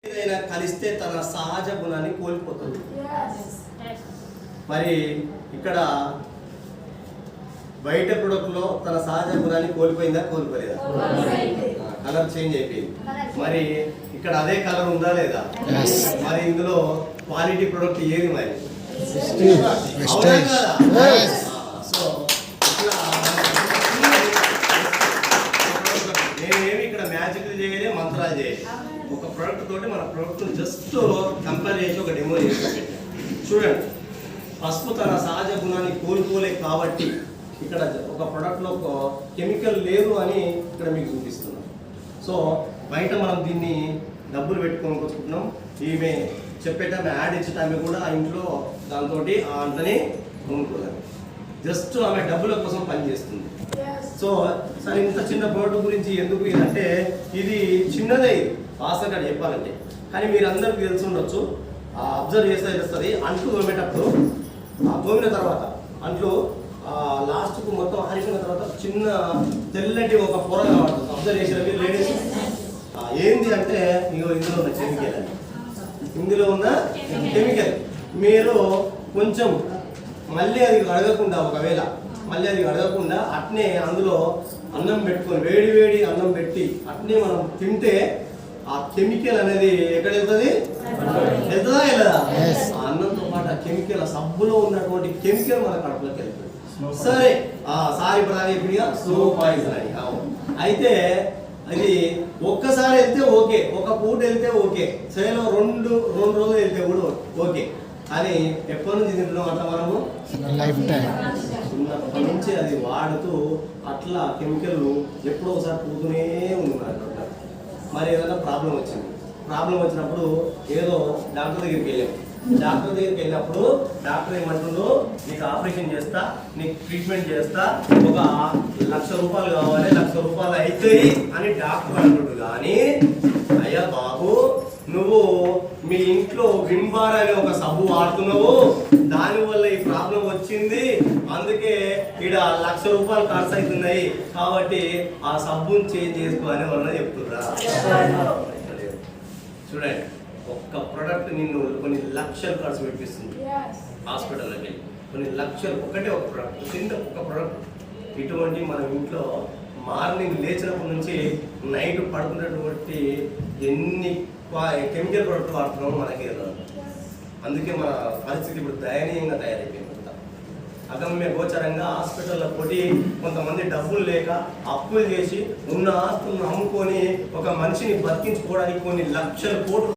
ఏదైనా కలిస్తే తన సహజ గుణాన్ని కోల్పోతుంది. మరి ఇక్కడ బయట ప్రొడక్ట్ లో తన సహజ గుణాన్ని కోల్పోయిందా కోల్పోలేదా? కలర్ చేంజ్ అయిపోయింది. మరి ఇక్కడ అదే కలర్ ఉందా లేదా? మరి ఇందులో క్వాలిటీ ప్రొడక్ట్ ఏది మరి? సో ఇట్లా నేనేమి ఇక్కడ మ్యాజిక్ చేయలే, మంత్రాలు చేయలే. ఒక ప్రోడక్ట్ తోటి మన ప్రోడక్ట్ జస్ట్ కంపేర్ చేసి ఒక డెమో చేసి చూడండి. పసుపు తన సహజ గుణాన్ని కోల్పోలే కాబట్టి ఇక్కడ ఒక ప్రోడక్ట్లో ఒక కెమికల్ లేదు అని ఇక్కడ మీకు చూపిస్తున్నాం. సో బయట మనం దీన్ని డబ్బులు పెట్టుకొని కొనుక్కుంటున్నాం. ఈమె చెప్పేటమే యాడ్ ఇచ్చేటమే కూడా ఇంట్లో దాంతో అంతనే కొనుక్కోలేదు. జస్ట్ ఆమె డబ్బుల కోసం పనిచేస్తుంది. సో సరే, ఇంత చిన్న ప్రోడక్ట్ గురించి ఎందుకు అంటే ఇది చిన్నదే వాసన చెప్పాలంటే, కానీ మీరు అందరికీ తెలిసి ఉండొచ్చు. అబ్జర్వ్ చేస్తే తెలుస్తుంది. అంట్లు తోమేటప్పుడు తోమిన తర్వాత అంట్లు లాస్ట్కు మొత్తం ఆరిపోయిన తర్వాత చిన్న తెల్లటి ఒక పొర కనబడుతుంది. అబ్జర్వ్ చేసిన మీరు లేడీస్ ఏంది అంటే ఇందులో ఉన్న కెమికల్ అని, ఇందులో ఉన్న కెమికల్ మీరు కొంచెం మళ్ళీ అది అడగకుండా, ఒకవేళ మళ్ళీ అది అడగకుండా అట్నే అందులో అన్నం పెట్టుకొని వేడి వేడి అన్నం పెట్టి అట్నే మనం తింటే ఆ కెమికల్ అనేది ఎక్కడ వెళ్తుంది? వెళ్తుందా వెళ్ళదా? ఆ అన్నంతో పాటు ఆ కెమికల్, ఆ సబ్బులో ఉన్నటువంటి కెమికల్ మన కడుపులోకి వెళ్తుంది. సరే సారీ ప్రధాని ఇప్పుడు స్లో పాయిజన్ అని. అయితే అది ఒక్కసారి వెళ్తే ఓకే, ఒక పూట వెళ్తే ఓకే, సరేలో రెండు రోజులు వెళ్తే కూడా ఓకే. అని ఎప్పటి నుంచి తింటున్నాం అట్లా మనము చిన్నప్పటి నుంచి అది వాడుతూ అట్లా కెమికల్ ఎప్పుడో ఒకసారి పోతూనే ఉంది మనకు. మరి ఏదైనా ప్రాబ్లం వచ్చినప్పుడు ఏదో డాక్టర్ దగ్గరికి వెళ్ళాం. డాక్టర్ దగ్గరికి వెళ్ళినప్పుడు డాక్టర్ ఏమంటుందో, నీకు ఆపరేషన్ చేస్తా, నీకు ట్రీట్మెంట్ చేస్తా, ఒక ₹1,00,000 కావాలి, ₹1,00,000 అవుతాయి అని డాక్టర్ అంటుండు. కానీ అయ్యా బాబు, నువ్వు మీ ఇంట్లో వింబార్ అనే ఒక సబ్బు వాడుతున్నావు, దానివల్ల ఈ ప్రాబ్లం వచ్చింది, అందుకే ఇక్కడ ₹1,00,000 ఖర్చు అవుతున్నాయి, కాబట్టి ఆ సబ్బుని చేంజ్ చేసుకో అని వాళ్ళని చెప్తున్నా. చూడండి, ఒక్క ప్రొడక్ట్ నిన్ను కొన్ని లక్షలు ఖర్చు పెట్టిస్తుంది. హాస్పిటల్లోకి వెళ్ళి కొన్ని లక్షలు, ఒకటే ఒక ప్రొడక్ట్, చిన్న ఒక ప్రొడక్ట్. ఇటువంటి మన ఇంట్లో మార్నింగ్ లేచినప్పటి నుంచి నైట్ పడుకున్నటువంటి ఎన్ని కెమికల్ ప్రొడక్ట్ వాడుతున్నామో మనకి అందుకే మన పరిస్థితి ఇప్పుడు దయనీయంగా తయారైపోయింది. అగమ్య గోచరంగా హాస్పిటల్లో కొట్టి కొంతమంది డబ్బులు లేక అప్పులు చేసి ఉన్న ఆస్తులను అమ్ముకొని ఒక మనిషిని బతికించుకోవడానికి కొన్ని లక్షల కోట్లు